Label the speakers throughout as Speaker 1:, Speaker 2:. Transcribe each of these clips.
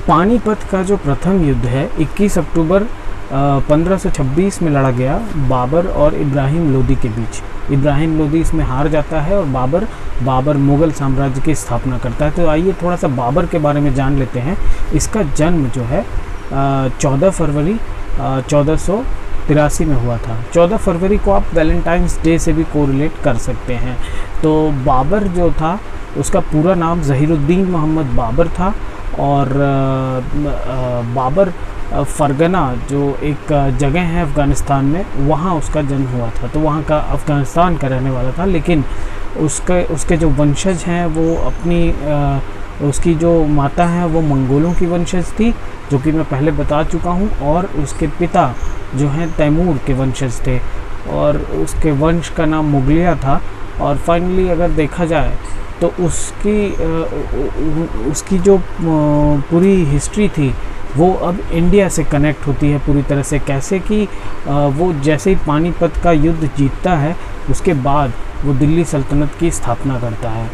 Speaker 1: पानीपत का जो प्रथम युद्ध है 21 अक्टूबर 1526 में लड़ा गया बाबर और इब्राहिम लोदी के बीच। इब्राहिम लोदी इसमें हार जाता है और बाबर मुग़ल साम्राज्य की स्थापना करता है। तो आइए थोड़ा सा बाबर के बारे में जान लेते हैं। इसका जन्म जो है 14 फरवरी 1483 में हुआ था। 14 फरवरी को आप वैलेंटाइंस डे से भी कोरिलेट कर सकते हैं। तो बाबर जो था उसका पूरा नाम ज़हीरुद्दीन मोहम्मद बाबर था और बाबर फरगना जो एक जगह है अफ़गानिस्तान में, वहाँ उसका जन्म हुआ था। तो वहाँ का अफ़गानिस्तान का रहने वाला था, लेकिन उसके जो वंशज हैं वो उसकी जो माता है वो मंगोलों की वंशज थी, जो कि मैं पहले बता चुका हूँ, और उसके पिता जो हैं तैमूर के वंशज थे और उसके वंश का नाम मुगलिया था। और फाइनली अगर देखा जाए तो उसकी जो पूरी हिस्ट्री थी वो अब इंडिया से कनेक्ट होती है पूरी तरह से। कैसे कि वो जैसे ही पानीपत का युद्ध जीतता है उसके बाद वो दिल्ली सल्तनत की स्थापना करता है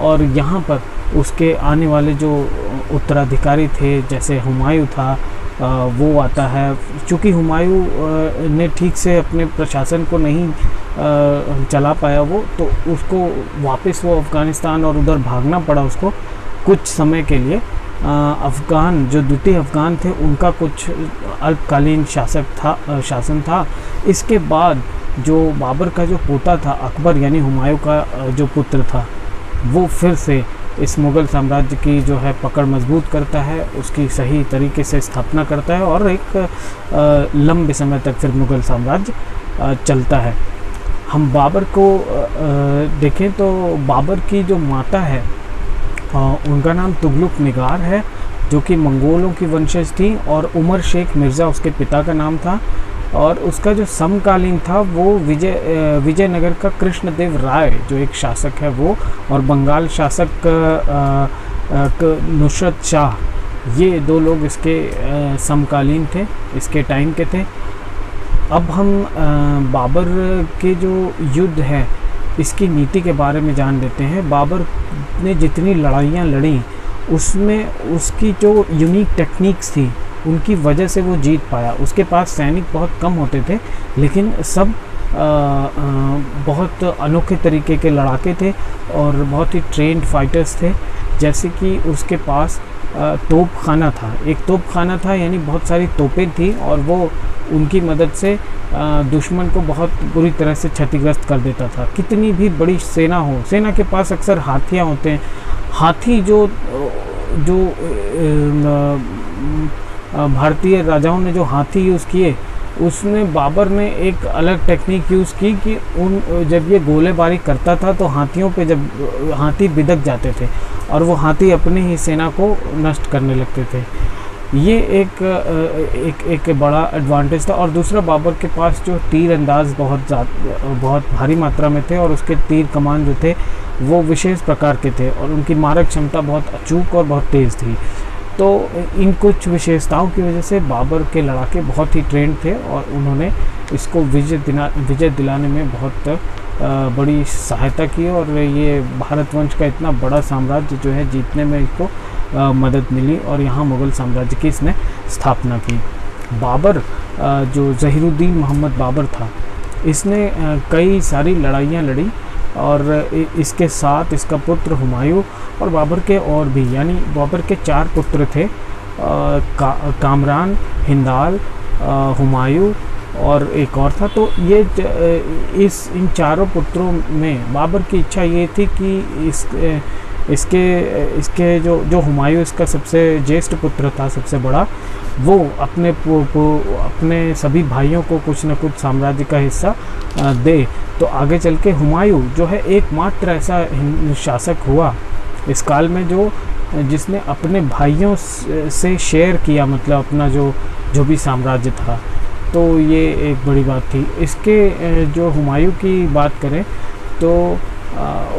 Speaker 1: और यहाँ पर उसके आने वाले जो उत्तराधिकारी थे, जैसे हुमायूं था, वो आता है। चूँकि हुमायूं ने ठीक से अपने प्रशासन को नहीं चला पाया वो, तो उसको वापस वो अफ़गानिस्तान और उधर भागना पड़ा उसको कुछ समय के लिए। अफ़गान जो द्वितीय अफ़गान थे उनका कुछ अल्पकालीन शासन था। इसके बाद जो बाबर का जो पोता था अकबर, यानी हुमायूं का जो पुत्र था, वो फिर से इस मुग़ल साम्राज्य की जो है पकड़ मजबूत करता है, उसकी सही तरीके से स्थापना करता है और एक लंबे समय तक फिर मुग़ल साम्राज्य चलता है। हम बाबर को देखें तो बाबर की जो माता है उनका नाम तुगलक निगार है, जो कि मंगोलों की वंशज थी, और उमर शेख मिर्ज़ा उसके पिता का नाम था। और उसका जो समकालीन था वो विजयनगर का कृष्णदेव राय जो एक शासक है वो, और बंगाल शासक नुसरत शाह, ये दो लोग इसके समकालीन थे, इसके टाइम के थे। अब हम बाबर के जो युद्ध है इसकी नीति के बारे में जान लेते हैं। बाबर ने जितनी लड़ाइयाँ लड़ी उसमें उसकी जो यूनिक टेक्निक्स थी उनकी वजह से वो जीत पाया। उसके पास सैनिक बहुत कम होते थे, लेकिन सब बहुत अनोखे तरीके के लड़ाके थे और बहुत ही ट्रेंड फाइटर्स थे। जैसे कि उसके पास तोप खाना था, एक तोप खाना था, यानी बहुत सारी तोपें थी और वो उनकी मदद से दुश्मन को बहुत बुरी तरह से क्षतिग्रस्त कर देता था। कितनी भी बड़ी सेना हो, सेना के पास अक्सर हाथियाँ होते हैं। हाथी जो भारतीय राजाओं ने जो हाथी यूज़ किए, उसमें बाबर ने एक अलग टेक्निक यूज़ की कि जब ये गोलेबारी करता था तो हाथियों पे जब हाथी बिदक जाते थे और वो हाथी अपनी ही सेना को नष्ट करने लगते थे। ये एक बड़ा एडवांटेज था। और दूसरा, बाबर के पास जो तीर अंदाज बहुत भारी मात्रा में थे और उसके तीर कमान जो थे वो विशेष प्रकार के थे और उनकी मारक क्षमता बहुत अचूक और बहुत तेज़ थी। तो इन कुछ विशेषताओं की वजह से बाबर के लड़ाके बहुत ही ट्रेंड थे और उन्होंने इसको विजय दिलाने में बहुत बड़ी सहायता की और ये भारतवंश का इतना बड़ा साम्राज्य जो है जीतने में इसको मदद मिली और यहाँ मुग़ल साम्राज्य की इसने स्थापना की। बाबर जो ज़हीरुद्दीन मोहम्मद बाबर था, इसने कई सारी लड़ाइयाँ लड़ी और इसके साथ इसका पुत्र हुमायूं और बाबर के और भी, यानी बाबर के 4 पुत्र थे, कामरान, हिंदाल, हुमायूं और एक और था। तो ये इन चारों पुत्रों में बाबर की इच्छा ये थी कि इसके जो हुमायूं इसका सबसे ज्येष्ठ पुत्र था, सबसे बड़ा, वो अपने सभी भाइयों को कुछ न कुछ साम्राज्य का हिस्सा दे। तो आगे चल के हुमायूं जो है एकमात्र ऐसा शासक हुआ इस काल में जिसने अपने भाइयों से शेयर किया, मतलब अपना जो भी साम्राज्य था। तो ये एक बड़ी बात थी। इसके जो हुमायूं की बात करें तो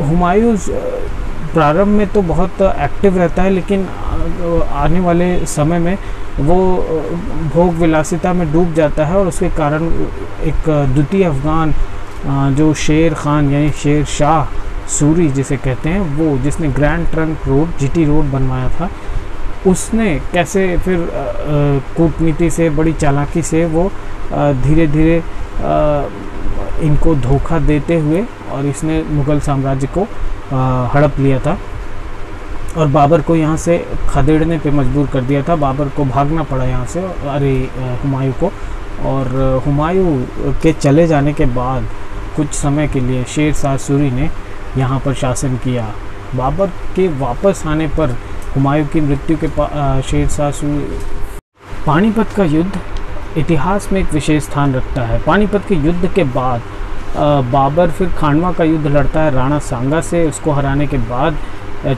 Speaker 1: हुमायूं प्रारंभ में तो बहुत एक्टिव रहता है, लेकिन आने वाले समय में वो भोग विलासिता में डूब जाता है और उसके कारण एक द्वितीय अफ़गान जो शेर खान यानी शेर शाह सूरी जिसे कहते हैं, वो जिसने grand trunk road GT road बनवाया था, उसने कैसे फिर कूटनीति से, बड़ी चालाकी से वो धीरे धीरे इनको धोखा देते हुए और इसने मुग़ल साम्राज्य को हड़प लिया था और बाबर को यहाँ से खदेड़ने पे मजबूर कर दिया था। बाबर को भागना पड़ा यहाँ से, अरे हुमायूं को। और हुमायूं के चले जाने के बाद कुछ समय के लिए शेर शाह सूरी ने यहाँ पर शासन किया। बाबर के वापस आने पर हुमायूं की मृत्यु के शेर शाह सूरी। पानीपत का युद्ध इतिहास में एक विशेष स्थान रखता है। पानीपत के युद्ध के बाद बाबर फिर खानवा का युद्ध लड़ता है राणा सांगा से। उसको हराने के बाद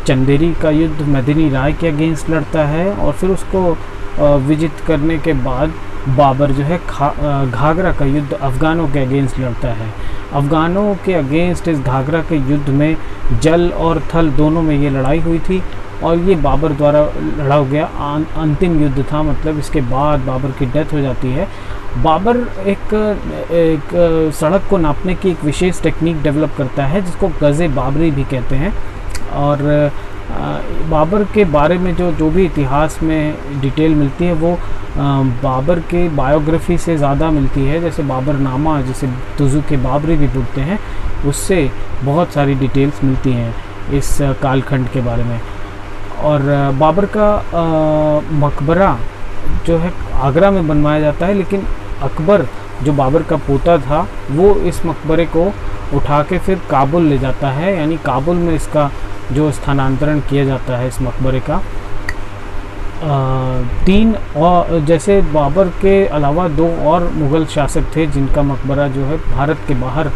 Speaker 1: चंदेरी का युद्ध मदनी राय के अगेंस्ट लड़ता है और फिर उसको विजित करने के बाद बाबर जो है घाघरा का युद्ध अफ़गानों के अगेंस्ट लड़ता है। अफ़गानों के अगेंस्ट इस घाघरा के युद्ध में जल और थल दोनों में ये लड़ाई हुई थी और ये बाबर द्वारा लड़ा गया अंतिम युद्ध था। मतलब इसके बाद बाबर की डेथ हो जाती है। बाबर एक सड़क को नापने की एक विशेष टेक्निक डेवलप करता है जिसको गज़े बाबरी भी कहते हैं। और बाबर के बारे में जो भी इतिहास में डिटेल मिलती है वो बाबर के बायोग्राफी से ज़्यादा मिलती है। जैसे बाबर नामा, जिसे तुज़ुक बाबरी भी बोलते हैं, उससे बहुत सारी डिटेल्स मिलती हैं इस कालखंड के बारे में। और बाबर का मकबरा जो है आगरा में बनवाया जाता है, लेकिन अकबर जो बाबर का पोता था वो इस मकबरे को उठा के फिर काबुल ले जाता है, यानी काबुल में इसका जो स्थानांतरण किया जाता है इस मकबरे का। तीन और जैसे बाबर के अलावा दो और मुग़ल शासक थे जिनका मकबरा जो है भारत के बाहर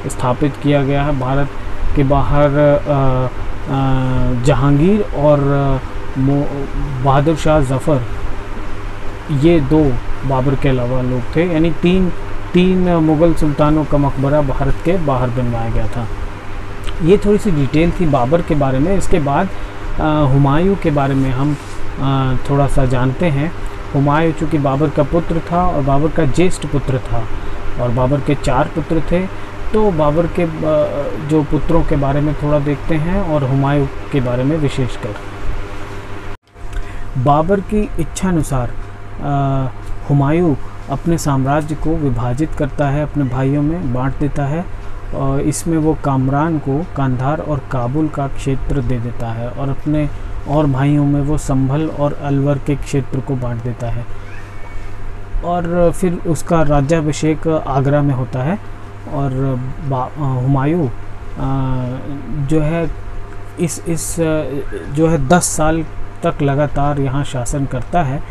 Speaker 1: स्थापित किया गया है। भारत के बाहर जहांगीर और बहादुर शाह ज़फ़र, ये दो बाबर के अलावा लोग थे, यानी तीन मुग़ल सुल्तानों का मकबरा भारत के बाहर बनवाया गया था। ये थोड़ी सी डिटेल थी बाबर के बारे में। इसके बाद हुमायूं के बारे में हम थोड़ा सा जानते हैं। हुमायूं चूँकि बाबर का पुत्र था और बाबर का ज्येष्ठ पुत्र था और बाबर के 4 पुत्र थे, तो बाबर के जो पुत्रों के बारे में थोड़ा देखते हैं और हुमायूं के बारे में विशेषकर। बाबर की इच्छानुसार हुमायूं अपने साम्राज्य को विभाजित करता है, अपने भाइयों में बांट देता है और इसमें वो कामरान को कांधार और काबुल का क्षेत्र दे देता है और अपने और भाइयों में वो संभल और अलवर के क्षेत्र को बांट देता है। और फिर उसका राज्याभिषेक आगरा में होता है और हुमायूं जो है इस जो है 10 साल तक लगातार यहाँ शासन करता है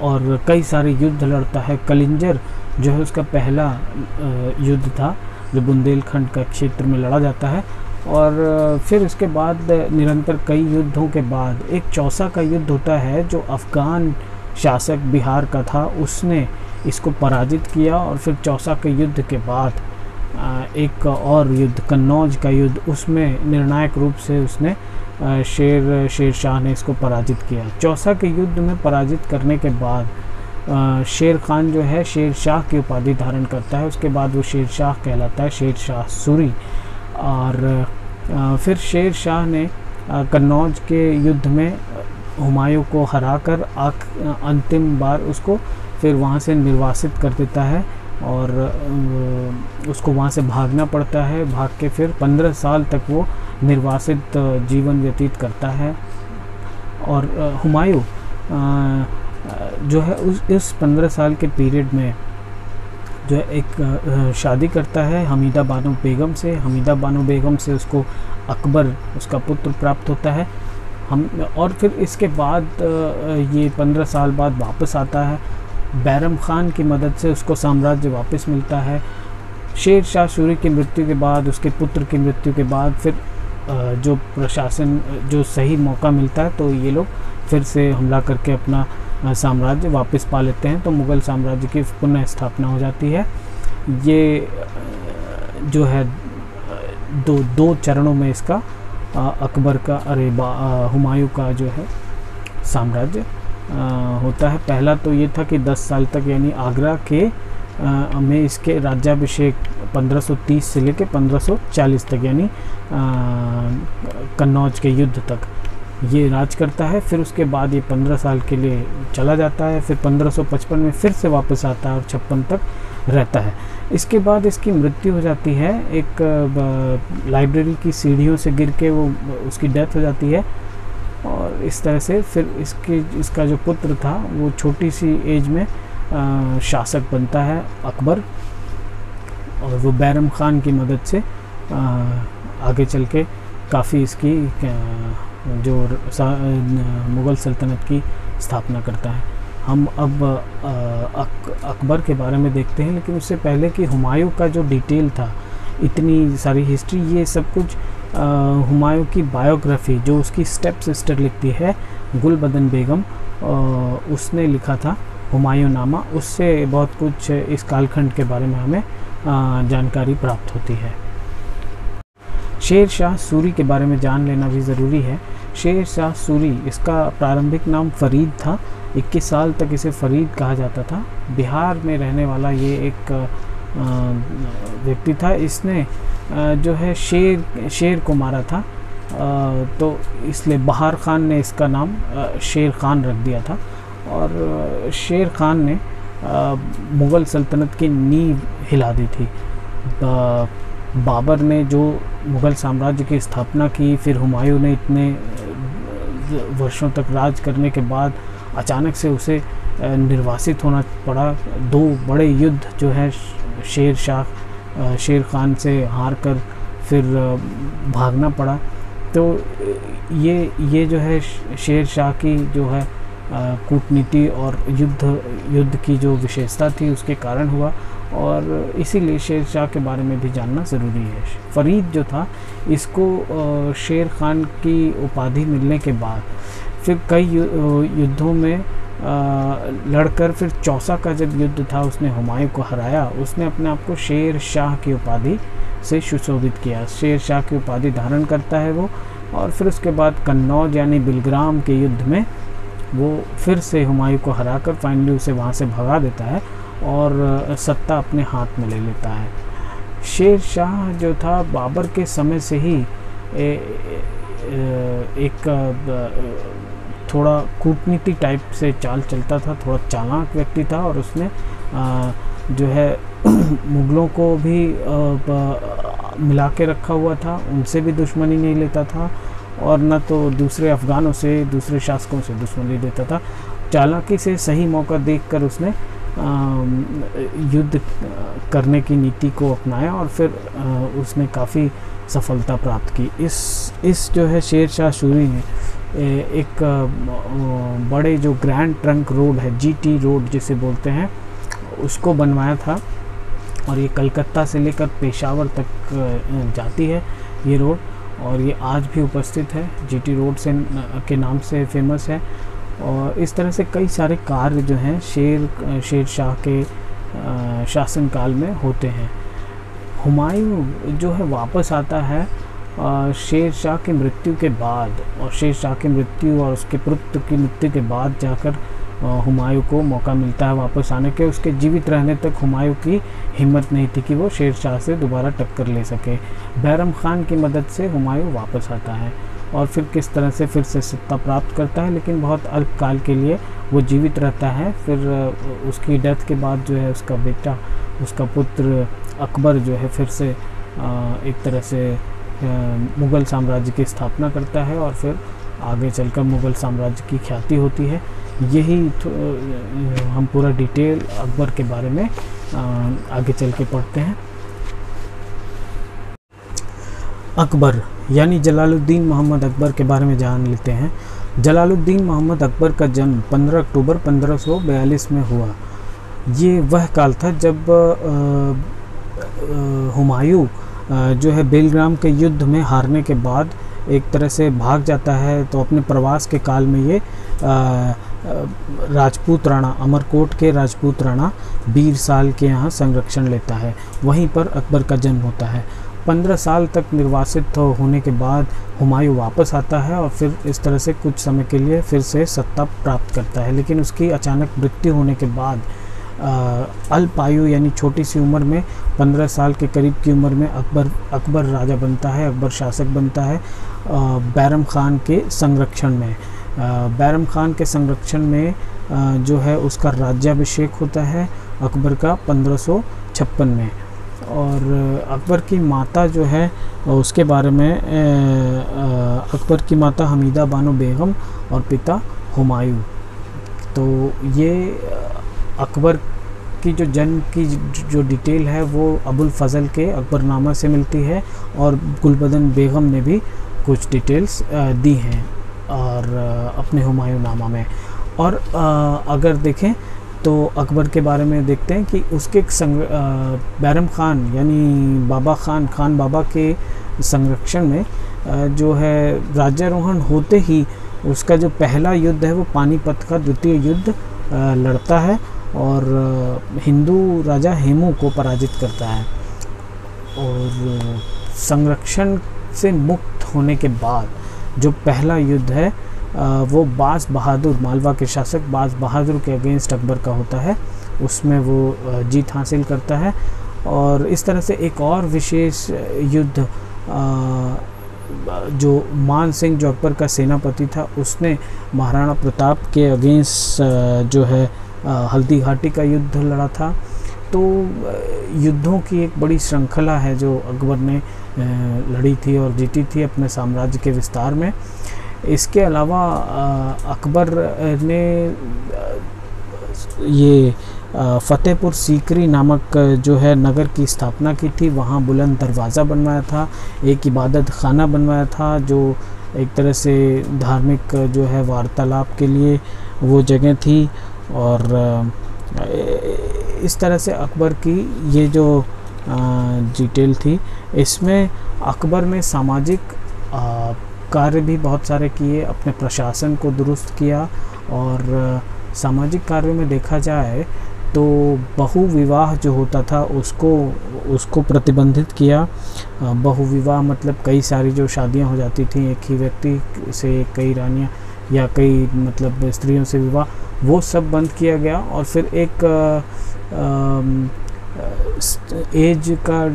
Speaker 1: और कई सारे युद्ध लड़ता है। कलिंजर जो है उसका पहला युद्ध था जो बुंदेलखंड का क्षेत्र में लड़ा जाता है और फिर उसके बाद निरंतर कई युद्धों के बाद एक चौसा का युद्ध होता है जो अफ़गान शासक बिहार का था, उसने इसको पराजित किया। और फिर चौसा के युद्ध के बाद एक और युद्ध कन्नौज का युद्ध, उसमें निर्णायक रूप से उसने शेर शाह ने इसको पराजित किया। चौसा के युद्ध में पराजित करने के बाद शेर खान जो है शेर शाह की उपाधि धारण करता है। उसके बाद वो शेर शाह कहलाता है, शेर शाह सूरी। और फिर शेर शाह ने कन्नौज के युद्ध में हुमायूं को हराकर अंतिम बार उसको फिर वहाँ से निर्वासित कर देता है और उसको वहाँ से भागना पड़ता है। भाग के फिर 15 साल तक वो निर्वासित जीवन व्यतीत करता है। और हुमायूं जो है उस 15 साल के पीरियड में जो है एक शादी करता है हमीदा बानो बेगम से। हमीदा बानो बेगम से उसको अकबर उसका पुत्र प्राप्त होता है। और फिर इसके बाद ये 15 साल बाद वापस आता है। बैरम खान की मदद से उसको साम्राज्य वापस मिलता है। शेर शाह सूरी की मृत्यु के बाद, उसके पुत्र की मृत्यु के बाद फिर जो प्रशासन जो सही मौका मिलता है तो ये लोग फिर से हमला करके अपना साम्राज्य वापस पा लेते हैं। तो मुग़ल साम्राज्य की पुनः स्थापना हो जाती है। ये जो है दो चरणों में इसका अकबर का हुमायूं का जो है साम्राज्य होता है। पहला तो ये था कि 10 साल तक, यानी आगरा के में इसके राज्याभिषेक 1530 से लेकर 1540 तक, यानी कन्नौज के युद्ध तक। ये राज करता है। फिर उसके बाद ये 15 साल के लिए चला जाता है, फिर 1555 में फिर से वापस आता है और 56 तक रहता है। इसके बाद इसकी मृत्यु हो जाती है, एक लाइब्रेरी की सीढ़ियों से गिर के वो उसकी डेथ हो जाती है। और इस तरह से फिर इसका जो पुत्र था वो छोटी सी एज में शासक बनता है अकबर, और वो बैरम खान की मदद से आगे चल के काफ़ी इसकी जो मुग़ल सल्तनत की स्थापना करता है। हम अब अकबर के बारे में देखते हैं, लेकिन उससे पहले कि हुमायूं का जो डिटेल था, इतनी सारी हिस्ट्री, ये सब कुछ हुमायूं की बायोग्राफी जो उसकी स्टेप सिस्टर लिखती है गुलबदन बेगम, उसने लिखा था हुमायूं नामा। उससे बहुत कुछ इस कालखंड के बारे में हमें जानकारी प्राप्त होती है। शेर शाह सूरी के बारे में जान लेना भी ज़रूरी है। शेर शाह सूरी, इसका प्रारंभिक नाम फरीद था। 21 साल तक इसे फरीद कहा जाता था। बिहार में रहने वाला ये एक व्यक्ति था। इसने जो है शेर को मारा था, तो इसलिए बहार ख़ान ने इसका नाम शेर ख़ान रख दिया था। और शेर ख़ान ने मुग़ल सल्तनत की नींव हिला दी थी। बाबर ने जो मुग़ल साम्राज्य की स्थापना की, फिर हुमायूं ने इतने वर्षों तक राज करने के बाद अचानक से उसे निर्वासित होना पड़ा। 2 बड़े युद्ध जो है शेर ख़ान से हार कर फिर भागना पड़ा। तो ये जो है शेर शाह की जो है कूटनीति और युद्ध की जो विशेषता थी उसके कारण हुआ, और इसीलिए शेर शाह के बारे में भी जानना ज़रूरी है। फरीद जो था, इसको शेर ख़ान की उपाधि मिलने के बाद फिर कई युद्धों में लड़कर फिर चौसा का जब युद्ध था उसने हुमायूं को हराया। उसने अपने आप को शेर शाह की उपाधि से सुशोभित किया। शेर शाह की उपाधि धारण करता है वो, और फिर उसके बाद कन्नौज यानी बिलग्राम के युद्ध में वो फिर से हुमायूं को हराकर फाइनली उसे वहाँ से भगा देता है और सत्ता अपने हाथ में ले लेता है। शेर शाह जो था बाबर के समय से ही एक थोड़ा कूटनीति टाइप से चाल चलता था, थोड़ा चालाक व्यक्ति था, और उसने जो है मुग़लों को भी मिला के रखा हुआ था, उनसे भी दुश्मनी नहीं लेता था, और न तो दूसरे अफ़गानों से, दूसरे शासकों से दुश्मनी लेता था। चालाकी से सही मौका देखकर उसने युद्ध करने की नीति को अपनाया, और फिर उसने काफ़ी सफलता प्राप्त की। इस जो है शेर शाह सूरी ने एक बड़े जो ग्रैंड ट्रंक रोड है, जीटी रोड जिसे बोलते हैं, उसको बनवाया था, और ये कलकत्ता से लेकर पेशावर तक जाती है ये रोड, और ये आज भी उपस्थित है, जीटी रोड से के नाम से फेमस है। और इस तरह से कई सारे कार्य जो हैं शेर शाह के शासनकाल में होते हैं। हुमायूं जो है वापस आता है शेर शाह की मृत्यु के बाद, और शेर शाह की मृत्यु और उसके पुत्र की मृत्यु के बाद जाकर हुमायूं को मौका मिलता है वापस आने के। उसके जीवित रहने तक हुमायूं की हिम्मत नहीं थी कि वो शेर शाह से दोबारा टक्कर ले सके। बैरम खान की मदद से हुमायूं वापस आता है और फिर किस तरह से फिर से सत्ता प्राप्त करता है, लेकिन बहुत अल्पकाल के लिए वो जीवित रहता है। फिर उसकी डेथ के बाद जो है उसका बेटा, उसका पुत्र अकबर जो है फिर से एक तरह से मुग़ल साम्राज्य की स्थापना करता है, और फिर आगे चलकर मुग़ल साम्राज्य की ख्याति होती है। यही हम पूरा डिटेल अकबर के बारे में आगे चल के पढ़ते हैं। अकबर यानी जलालुद्दीन मोहम्मद अकबर के बारे में जान लेते हैं। जलालुद्दीन मोहम्मद अकबर का जन्म 15 अक्टूबर 1542 में हुआ। ये वह काल था जब हुमायूं जो है बेलग्राम के युद्ध में हारने के बाद एक तरह से भाग जाता है। तो अपने प्रवास के काल में ये राजपूत राणा, अमरकोट के राजपूत राणा बीर साल के यहाँ संरक्षण लेता है। वहीं पर अकबर का जन्म होता है। 15 साल तक निर्वासित होने के बाद हुमायूं वापस आता है और फिर इस तरह से कुछ समय के लिए फिर से सत्ता प्राप्त करता है। लेकिन उसकी अचानक मृत्यु होने के बाद अल्पायु यानी छोटी सी उम्र में 15 साल के करीब की उम्र में अकबर राजा बनता है, अकबर शासक बनता है बैरम खान के संरक्षण में। बैरम खान के संरक्षण में जो है उसका राज्याभिषेक होता है अकबर का 1556 में। और अकबर की माता जो है उसके बारे में अकबर की माता हमीदा बानो बेगम और पिता हुमायूं। तो ये अकबर की जो जन्म की जो डिटेल है वो अबुल फजल के अकबरनामा से मिलती है और गुलबदन बेगम ने भी कुछ डिटेल्स दी हैं और अपने हुमायूं नामा में। और अगर देखें तो अकबर के बारे में देखते हैं कि उसके बैरम खान यानी खान बाबा के संरक्षण में जो है राज्यारोहण होते ही उसका जो पहला युद्ध है वो पानीपत का द्वितीय युद्ध लड़ता है और हिंदू राजा हेमू को पराजित करता है। और संरक्षण से मुक्त होने के बाद जो पहला युद्ध है वो बाज बहादुर, मालवा के शासक बाज बहादुर के अगेंस्ट अकबर का होता है, उसमें वो जीत हासिल करता है। और इस तरह से एक और विशेष युद्ध जो मान सिंह जो अकबर का सेनापति था उसने महाराणा प्रताप के अगेंस्ट जो है हल्दी घाटी का युद्ध लड़ा था। तो युद्धों की एक बड़ी श्रृंखला है जो अकबर ने लड़ी थी और जीती थी अपने साम्राज्य के विस्तार में। इसके अलावा अकबर ने ये फतेहपुर सीकरी नामक जो है नगर की स्थापना की थी, वहाँ बुलंद दरवाज़ा बनवाया था, एक इबादत खाना बनवाया था जो एक तरह से धार्मिक जो है वार्तालाप के लिए वो जगह थी। और इस तरह से अकबर की ये जो डिटेल थी, इसमें अकबर ने सामाजिक कार्य भी बहुत सारे किए, अपने प्रशासन को दुरुस्त किया। और सामाजिक कार्यों में देखा जाए तो बहु विवाह जो होता था उसको प्रतिबंधित किया। बहु विवाह मतलब कई सारी जो शादियां हो जाती थी एक ही व्यक्ति से, कई रानियां या कई मतलब स्त्रियों से विवाह, वो सब बंद किया गया। और फिर एक एज का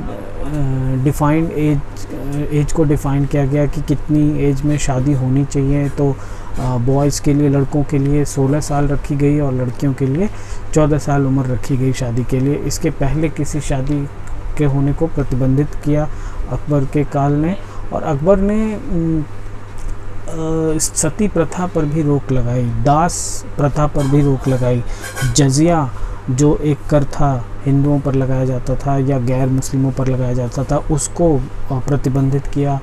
Speaker 1: डिफाइंड एज को डिफ़ाइन किया गया कि कितनी एज में शादी होनी चाहिए। तो बॉयज़ के लिए, लड़कों के लिए 16 साल रखी गई और लड़कियों के लिए 14 साल उम्र रखी गई शादी के लिए। इसके पहले किसी शादी के होने को प्रतिबंधित किया अकबर के काल ने। और अकबर ने सती प्रथा पर भी रोक लगाई, दास प्रथा पर भी रोक लगाई, जजिया जो एक कर था हिंदुओं पर लगाया जाता था या गैर मुस्लिमों पर लगाया जाता था उसको प्रतिबंधित किया।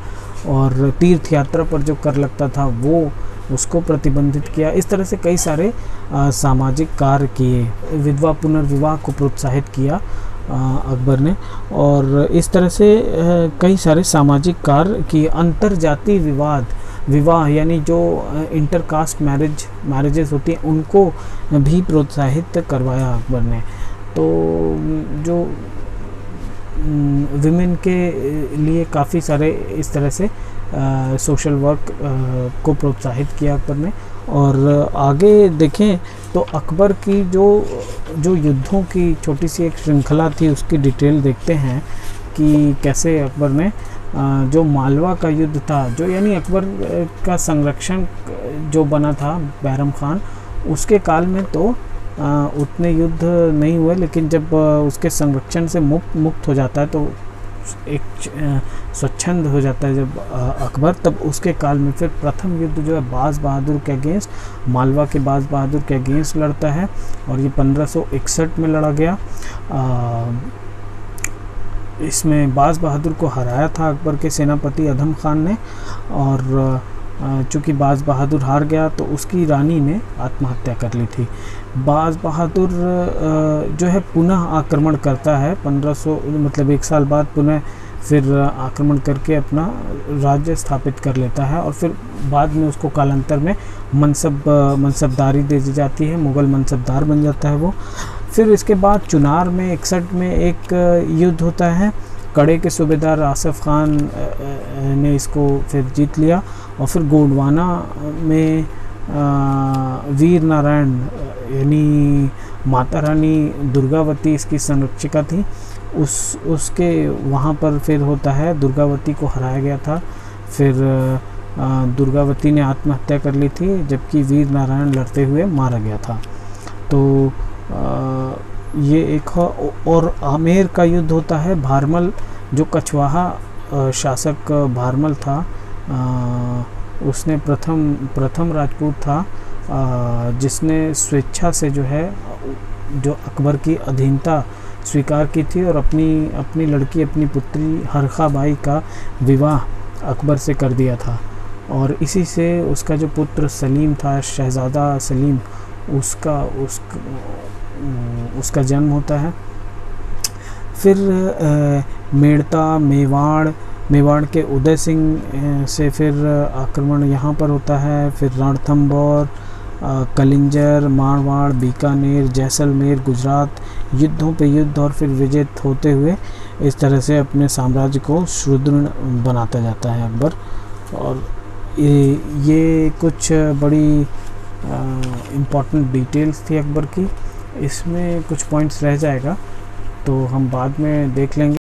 Speaker 1: और तीर्थ यात्रा पर जो कर लगता था वो उसको प्रतिबंधित किया। इस तरह से कई सारे सामाजिक कार्य किए, विधवा पुनर्विवाह को प्रोत्साहित किया अकबर ने। और इस तरह से कई सारे सामाजिक कार्य किए। अंतरजातीय विवाह यानी जो इंटरकास्ट मैरिजेस होती हैं उनको भी प्रोत्साहित करवाया अकबर ने। तो जो विमेन के लिए काफ़ी सारे इस तरह से सोशल वर्क को प्रोत्साहित किया अकबर ने। और आगे देखें तो अकबर की जो युद्धों की छोटी सी एक श्रृंखला थी उसकी डिटेल देखते हैं कि कैसे अकबर ने जो मालवा का युद्ध था, जो यानी अकबर का संरक्षण जो बना था बैरम खान, उसके काल में तो उतने युद्ध नहीं हुए, लेकिन जब उसके संरक्षण से मुक्त हो जाता है तो एक स्वच्छंद हो जाता है जब अकबर, तब उसके काल में फिर प्रथम युद्ध जो है बाज बहादुर के अगेंस्ट, मालवा के बाज बहादुर के अगेंस्ट लड़ता है और ये 1561 में लड़ा गया। इसमें बाज बहादुर को हराया था अकबर के सेनापति अधम खान ने। और चूँकि बाज बहादुर हार गया तो उसकी रानी ने आत्महत्या कर ली थी। बाज बहादुर जो है पुनः आक्रमण करता है 1500 मतलब 1 साल बाद पुनः फिर आक्रमण करके अपना राज्य स्थापित कर लेता है। और फिर बाद में उसको कालांतर में मनसबदारी दे दी जाती है, मुग़ल मनसबदार बन जाता है वो। फिर इसके बाद चुनार में 61 में एक युद्ध होता है, कड़े के सूबेदार आसफ़ खान ने इसको फिर जीत लिया। और फिर गोंडवाना में वीर नारायण यानी माता रानी दुर्गावती इसकी संरक्षिका थी, उसके वहाँ पर फिर होता है दुर्गावती को हराया गया था। फिर दुर्गावती ने आत्महत्या कर ली थी, जबकि वीर नारायण लड़ते हुए मारा गया था। तो ये एक और आमेर का युद्ध होता है। भारमल, जो कछवाहा शासक भारमल था, उसने प्रथम राजपूत था जिसने स्वेच्छा से जो अकबर की अधीनता स्वीकार की थी और अपनी लड़की, अपनी पुत्री हरखा बाई का विवाह अकबर से कर दिया था। और इसी से उसका जो पुत्र सलीम था, शहज़ादा सलीम, उसका जन्म होता है। फिर मेड़ता, मेवाड़ के उदय सिंह से फिर आक्रमण यहाँ पर होता है। फिर रणथंभौर, कलिंजर, मारवाड़, बीकानेर, जैसलमेर, गुजरात, युद्धों पे युद्ध और फिर विजेत होते हुए इस तरह से अपने साम्राज्य को सुदृढ़ बनाता जाता है अकबर। और ये कुछ बड़ी इम्पॉर्टेंट डिटेल्स थी अकबर की। इसमें कुछ पॉइंट्स रह जाएगा तो हम बाद में देख लेंगे।